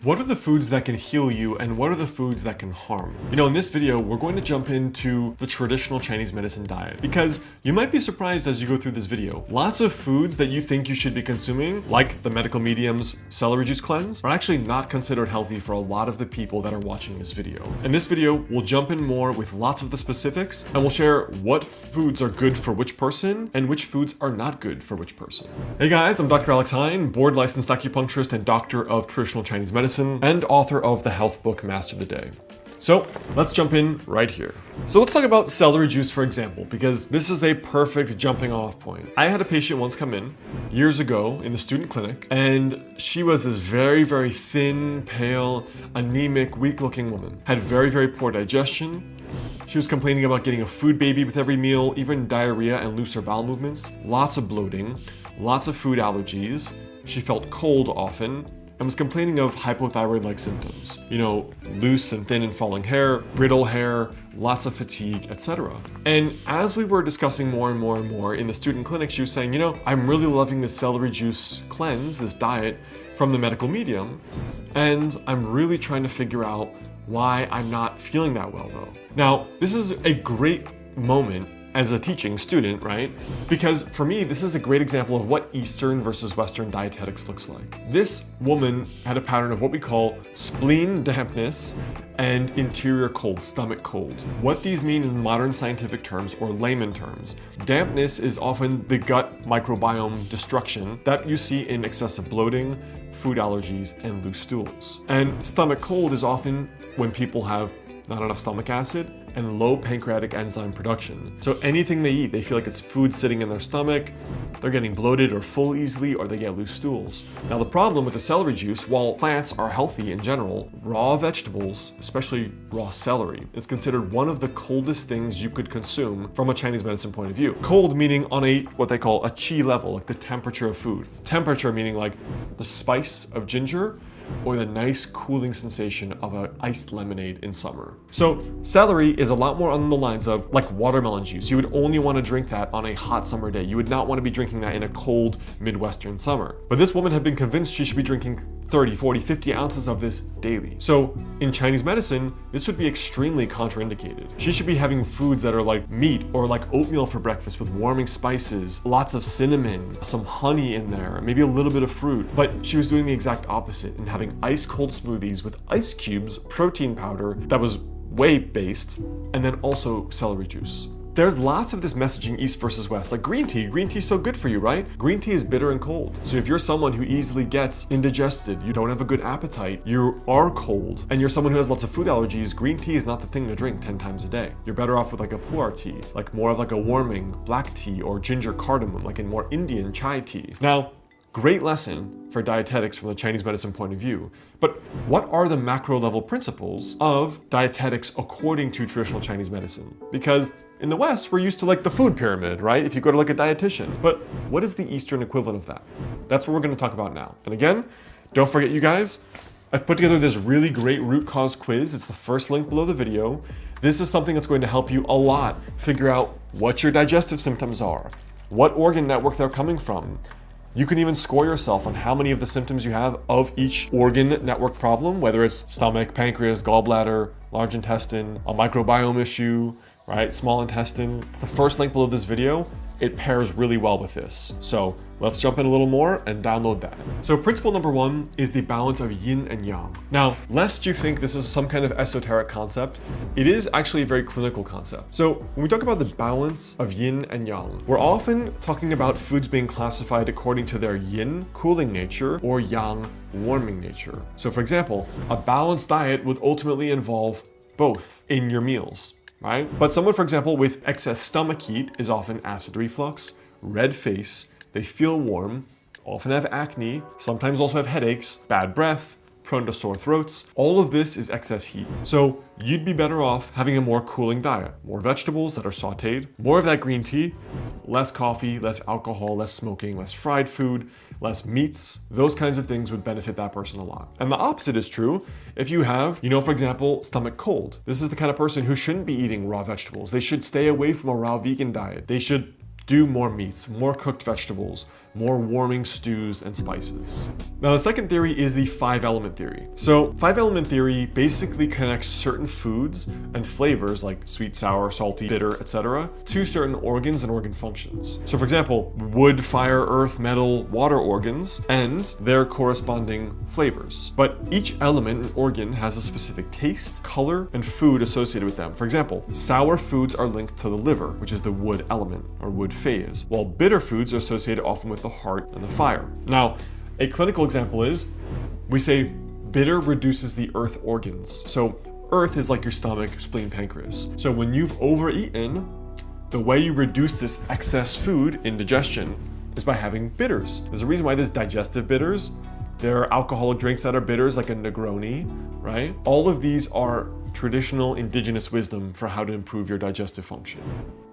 What are the foods that can heal you and what are the foods that can harm? You know, in this video, we're going to jump into the traditional Chinese medicine diet because you might be surprised as you go through this video. Lots of foods that you think you should be consuming, like the medical medium's celery juice cleanse, are actually not considered healthy for a lot of the people that are watching this video. In this video, we'll jump in more with lots of the specifics and we'll share what foods are good for which person and which foods are not good for which person. Hey guys, I'm Dr. Alex Hein, board licensed acupuncturist and doctor of traditional Chinese medicine and author of the health book Master the Day. So let's jump in right here. So let's talk about celery juice, for example, because this is a perfect jumping off point. I had a patient once come in years ago in the student clinic, and she was this very, very thin, pale, anemic, weak-looking woman. Had very, very poor digestion. She was complaining about getting a food baby with every meal, even diarrhea and looser bowel movements, lots of bloating, lots of food allergies. She felt cold often, and was complaining of hypothyroid-like symptoms. You know, loose and thin and falling hair, brittle hair, lots of fatigue, etc. And as we were discussing more and more and more in the student clinic, she was saying, you know, I'm really loving this celery juice cleanse, this diet from the medical medium, and I'm really trying to figure out why I'm not feeling that well though. Now, this is a great moment as a teaching student, right? Because for me, this is a great example of what Eastern versus Western dietetics looks like. This woman had a pattern of what we call spleen dampness and interior cold, stomach cold. What these mean in modern scientific terms or layman terms. Dampness is often the gut microbiome destruction that you see in excessive bloating, food allergies, and loose stools. And stomach cold is often when people have not enough stomach acid and low pancreatic enzyme production. So anything they eat, they feel like it's food sitting in their stomach, they're getting bloated or full easily, or they get loose stools. Now the problem with the celery juice, while plants are healthy in general, raw vegetables, especially raw celery, is considered one of the coldest things you could consume from a Chinese medicine point of view. Cold meaning on a, what they call a qi level, like the temperature of food. Temperature meaning like the spice of ginger, or the nice cooling sensation of an iced lemonade in summer. So celery is a lot more on the lines of like watermelon juice. You would only want to drink that on a hot summer day. You would not want to be drinking that in a cold Midwestern summer. But this woman had been convinced she should be drinking 30, 40, 50 ounces of this daily. So in Chinese medicine, this would be extremely contraindicated. She should be having foods that are like meat or like oatmeal for breakfast with warming spices, lots of cinnamon, some honey in there, maybe a little bit of fruit. But she was doing the exact opposite and having ice cold smoothies with ice cubes, protein powder that was whey based, and then also celery juice. There's lots of this messaging east versus west, like green tea is so good for you, right? Green tea is bitter and cold. So if you're someone who easily gets indigested, you don't have a good appetite, you are cold, and you're someone who has lots of food allergies, green tea is not the thing to drink 10 times a day. You're better off with like a pu'er tea, like more of like a warming black tea or ginger cardamom, like in more Indian chai tea. Now, great lesson for dietetics from the Chinese medicine point of view. But what are the macro level principles of dietetics according to traditional Chinese medicine? Because in the West, we're used to like the food pyramid, right? If you go to like a dietitian. But what is the Eastern equivalent of that? That's what we're gonna talk about now. And again, don't forget you guys, I've put together this really great root cause quiz. It's the first link below the video. This is something that's going to help you a lot figure out what your digestive symptoms are, what organ network they're coming from. You can even score yourself on how many of the symptoms you have of each organ network problem, whether it's stomach, pancreas, gallbladder, large intestine, a microbiome issue, right? Small intestine. It's the first link below this video. It pairs really well with this. So let's jump in a little more and download that. So principle number one is the balance of yin and yang. Now, lest you think this is some kind of esoteric concept, it is actually a very clinical concept. So when we talk about the balance of yin and yang, we're often talking about foods being classified according to their yin, cooling nature, or yang, warming nature. So for example, a balanced diet would ultimately involve both in your meals, right? But someone, for example, with excess stomach heat is often acid reflux, red face, they feel warm, often have acne, sometimes also have headaches, bad breath, prone to sore throats. All of this is excess heat. So you'd be better off having a more cooling diet, more vegetables that are sauteed, more of that green tea, less coffee, less alcohol, less smoking, less fried food, less meats. Those kinds of things would benefit that person a lot. And the opposite is true if you have, for example, stomach cold. This is the kind of person who shouldn't be eating raw vegetables. They should stay away from a raw vegan diet. They should do more meats, more cooked vegetables, more warming stews and spices. Now, the second theory is the 5-element theory. So 5-element theory basically connects certain foods and flavors like sweet, sour, salty, bitter, etc. to certain organs and organ functions. So for example, wood, fire, earth, metal, water organs and their corresponding flavors. But each element and organ has a specific taste, color, and food associated with them. For example, sour foods are linked to the liver, which is the wood element or wood phase, while bitter foods are associated often with the heart and the fire. Now, a clinical example is, we say bitter reduces the earth organs. So earth is like your stomach, spleen, pancreas. So when you've overeaten, the way you reduce this excess food, indigestion, is by having bitters. There's a reason why there's digestive bitters. There are alcoholic drinks that are bitters, like a Negroni, right? All of these are traditional indigenous wisdom for how to improve your digestive function.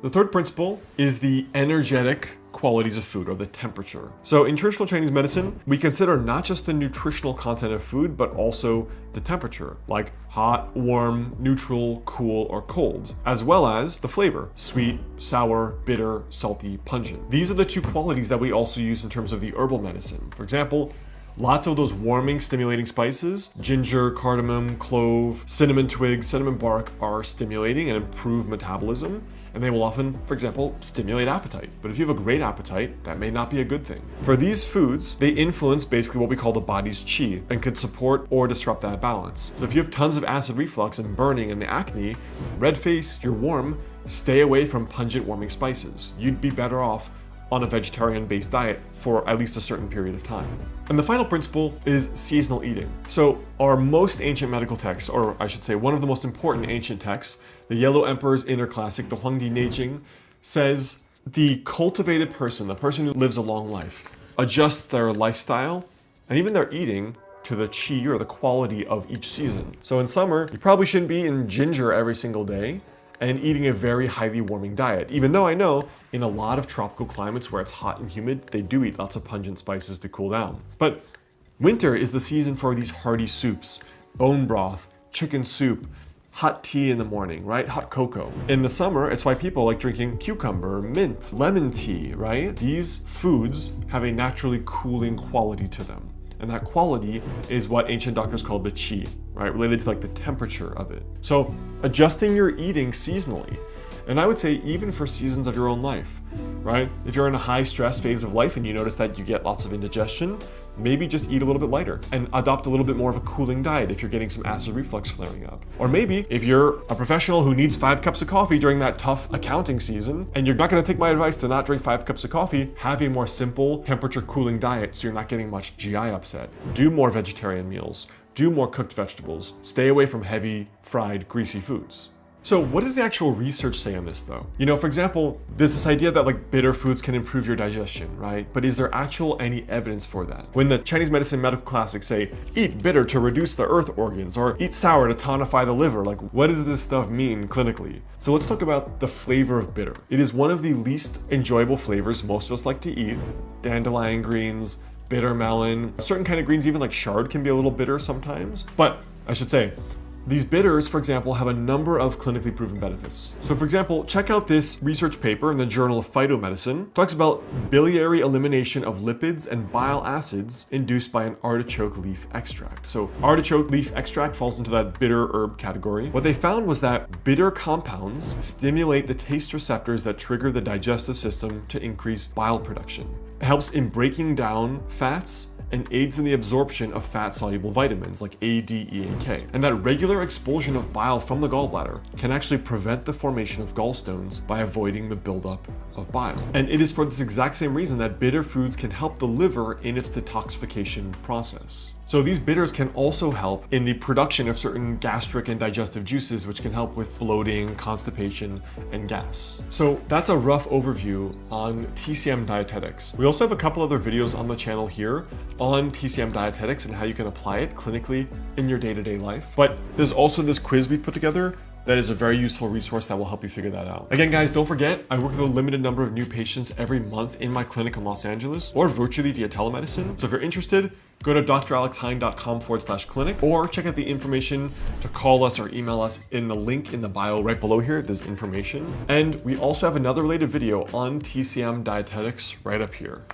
The third principle is the energetic qualities of food, or the temperature. So in traditional Chinese medicine, we consider not just the nutritional content of food, but also the temperature, like hot, warm, neutral, cool, or cold, as well as the flavor, sweet, sour, bitter, salty, pungent. These are the two qualities that we also use in terms of the herbal medicine. For example, lots of those warming, stimulating spices, ginger, cardamom, clove, cinnamon twigs, cinnamon bark, are stimulating and improve metabolism, and they will often, for example, stimulate appetite. But if you have a great appetite, that may not be a good thing. For these foods, they influence basically what we call the body's qi and could support or disrupt that balance. So if you have tons of acid reflux and burning and the acne, red face, you're warm, stay away from pungent warming spices. You'd be better off on a vegetarian-based diet for at least a certain period of time. And the final principle is seasonal eating. So our most ancient medical texts, or I should say one of the most important ancient texts, the Yellow Emperor's Inner Classic, the Huangdi Neijing, says the cultivated person, the person who lives a long life, adjusts their lifestyle and even their eating to the qi or the quality of each season. So in summer, you probably shouldn't be eating ginger every single day and eating a very highly warming diet, even though I know in a lot of tropical climates where it's hot and humid, they do eat lots of pungent spices to cool down. But winter is the season for these hearty soups, bone broth, chicken soup, hot tea in the morning, right? Hot cocoa. In the summer, it's why people like drinking cucumber, mint, lemon tea, right? These foods have a naturally cooling quality to them. And that quality is what ancient doctors called the qi, right? Related to like the temperature of it. So adjusting your eating seasonally, and I would say even for seasons of your own life, right? If you're in a high stress phase of life and you notice that you get lots of indigestion, maybe just eat a little bit lighter and adopt a little bit more of a cooling diet if you're getting some acid reflux flaring up. Or maybe if you're a professional who needs 5 cups of coffee during that tough accounting season, and you're not gonna take my advice to not drink 5 cups of coffee, have a more simple temperature cooling diet so you're not getting much GI upset. Do more vegetarian meals, do more cooked vegetables, stay away from heavy, fried, greasy foods. So what does the actual research say on this though? You know, for example, there's this idea that like bitter foods can improve your digestion, right? But is there actual any evidence for that? When the Chinese medicine medical classics say, eat bitter to reduce the earth organs, or eat sour to tonify the liver, like what does this stuff mean clinically? So let's talk about the flavor of bitter. It is one of the least enjoyable flavors most of us like to eat. Dandelion greens, bitter melon, certain kind of greens, even like chard can be a little bitter sometimes. But I should say, these bitters, for example, have a number of clinically proven benefits. So for example, check out this research paper in the Journal of Phytomedicine. It talks about biliary elimination of lipids and bile acids induced by an artichoke leaf extract. So artichoke leaf extract falls into that bitter herb category. What they found was that bitter compounds stimulate the taste receptors that trigger the digestive system to increase bile production. It helps in breaking down fats and aids in the absorption of fat-soluble vitamins like A, D, E, and K. And that regular expulsion of bile from the gallbladder can actually prevent the formation of gallstones by avoiding the buildup of bile. And it is for this exact same reason that bitter foods can help the liver in its detoxification process. So these bitters can also help in the production of certain gastric and digestive juices, which can help with bloating, constipation, and gas. So that's a rough overview on TCM dietetics. We also have a couple other videos on the channel here on TCM dietetics and how you can apply it clinically in your day-to-day life. But there's also this quiz we've put together that is a very useful resource that will help you figure that out. Again, guys, don't forget, I work with a limited number of new patients every month in my clinic in Los Angeles or virtually via telemedicine. So if you're interested, go to dralexhine.com/clinic or check out the information to call us or email us in the link in the bio right below here. There's information. And we also have another related video on TCM dietetics right up here.